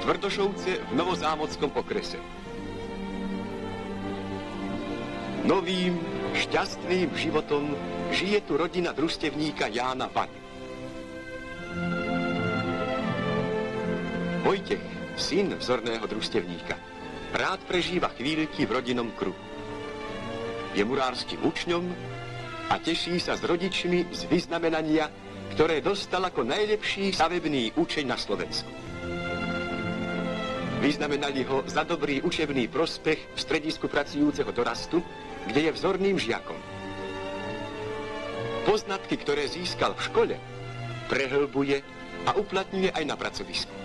Tvrdošovce v Novozámodskom okrese. Novým, šťastným životom žije tu rodina družstevníka Jána Vaňu. Vojtech, syn vzorného družstevníka, rád prežíva chvíľky v rodinnom kruhu. Je murárskym učňom a teší sa s rodičmi z vyznamenania, ktoré dostal ako najlepší stavebný učeň na Slovensku. Vyznamenali ho za dobrý učebný prospech v stredisku pracujúceho dorastu, kde je vzorným žiakom. Poznatky, ktoré získal v škole, prehlbuje a uplatňuje aj na pracovisku.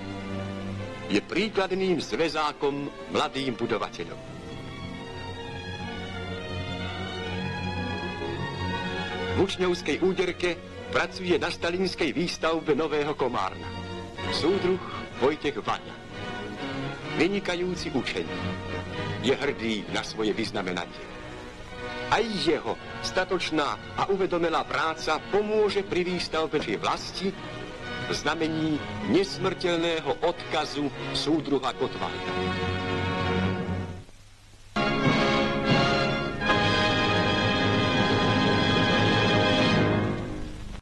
Je príkladným zväzákom mladým budovateľom. V učňovskej úderke pracuje na stalinskej výstavbe Nového Komárna. Súdruh Vojtech Vaňa. Vynikajúci učeň. Je hrdý na svoje vyznamenanie. Aj jeho statočná a uvedomelá práca pomôže pri výstavbe vlasti v znamení nesmrteľného odkazu súdruha Gottwalda.